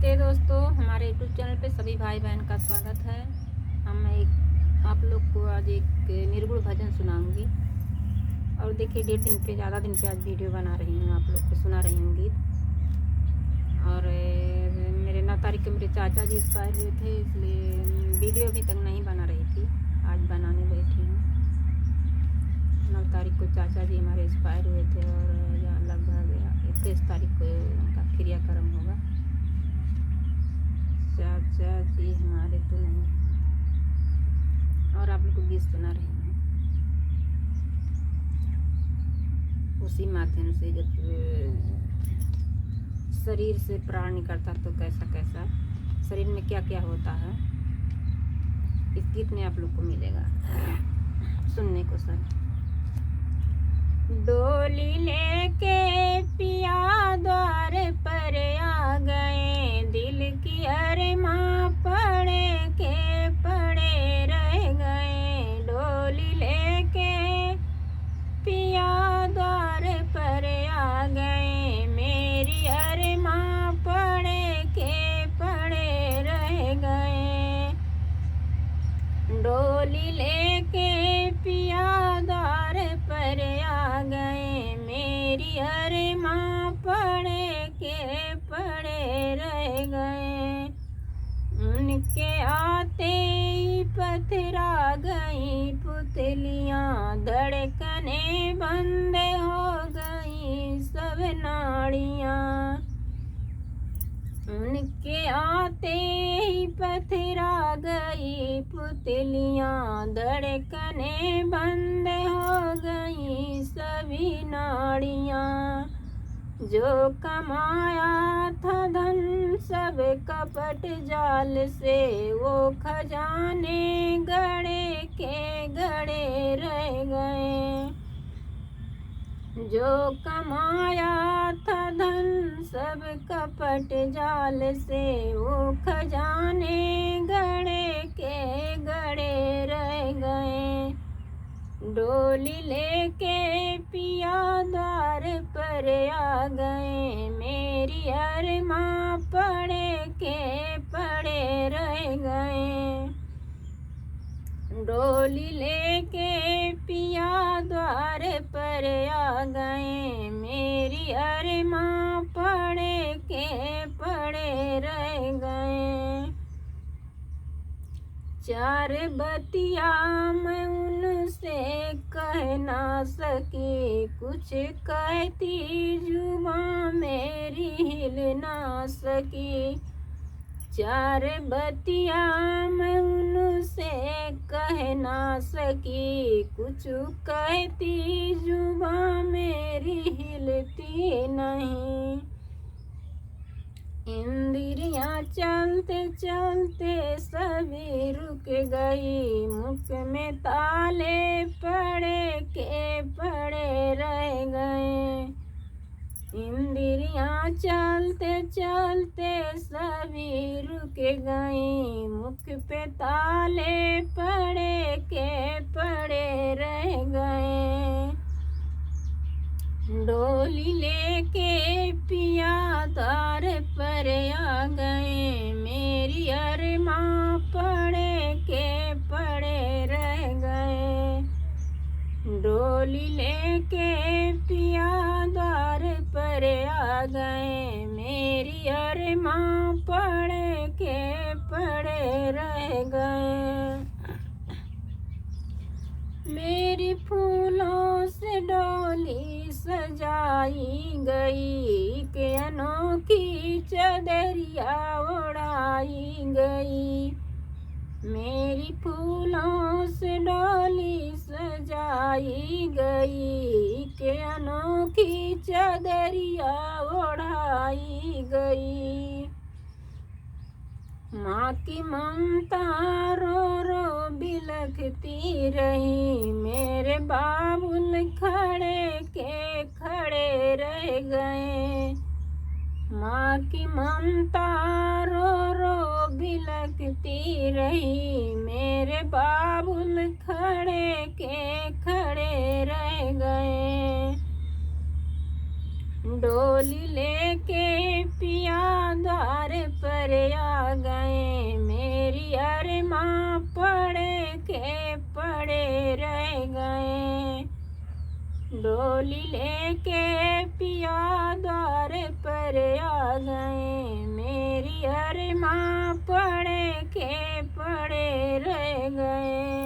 नमस्ते दोस्तों, हमारे यूट्यूब चैनल पे सभी भाई बहन का स्वागत है। आप लोग को आज एक निर्गुण भजन सुनाऊंगी। और देखिए, ज़्यादा दिन पे आज वीडियो बना रही हूँ, आप लोग को सुना रही हूँ गीत। और मेरे 9 तारीख को मेरे चाचा जी एक्सपायर हुए थे, इसलिए वीडियो अभी तक नहीं बना रही थी। आज बनाने बैठी हूँ। 9 तारीख को चाचा जी हमारे एक्सपायर हुए थे और लगभग 21 तारीख को उनका क्रियाक्रम होगा। चाचा जी हमारे तो नहीं हैं और आप लोग को गीत सुना रही हूँ। उसी माध्यम से जब शरीर से प्राण निकलता तो कैसा कैसा शरीर में क्या क्या होता है, इस गीत में आप लोग को मिलेगा सुनने को सब। डोली लेके पिया द्वार पर आ गए, दिल की अरमां पड़े के पड़े रह गए। डोली लेके पिया द्वार पर आ गए, मेरी अरमां पड़े के पड़े रह गए। डोली लेके पिया द्वार पर आ गए, मेरी अरमां पड़े के पड़े रह गए। उनके आते ही पथरा गई पुतलियां, धड़कने बंद हो गई सब नाड़ियां। उनके आते ही पथरा गई पुतलियां, धड़कने बंद हो गई सभी नाड़ियां। जो कमाया था धन सब कपट जाल से, वो खजाने गड़े के गड़े रह गए। जो कमाया था धन सब कपट जाल से, वो खजाने गड़े के गड़े रह गए। डोली लेके पिया द्वार पर आ गए, मेरी अरमां पड़े के पड़े रह गए। डोली लेके पिया द्वार पर आ गए, मेरी अरमां पड़े के पड़े रह गए। चार बतिया मैं उनसे कह ना सकी, कुछ कहती जुबां मेरी हिल ना सकी। चार बतिया मैं उनसे कह ना सकी, कुछ कहती जुबां मेरी हिलती नहीं। इंद्रियां चलते चलते सभी रुक गई, मुख में ताले पड़े के पड़े रह गए। इंद्रियां चलते चलते सभी रुक गई, मुख पे ताले पड़े के पड़े रह गए। डोली लेके पिया द्वार पर आ गए, मेरी अरमां पड़े के पड़े रह गए। डोली लेके पिया द्वार पर आ गए, मेरी अरमां पड़े के पड़े रह गए। मेरी फूलों से डोली सजाई गई, के अनोखी चदरिया उड़ाई गई। मेरी फूलों से डोली सजाई गई, के अनोखी चदरिया उड़ाई गई। माँ की ममता रो रो बिलखती रही, मेरे बाबुल खड़े के खड़े रह गए। माँ की ममता रो रो बिलखती रही, मेरे बाबुल खड़े के खड़े रह गए। डोली लेके पिया द्वार पर गए। डोली लेके पिया द्वार पर आ गए। मेरी अरमां पड़े के पड़े रह गए।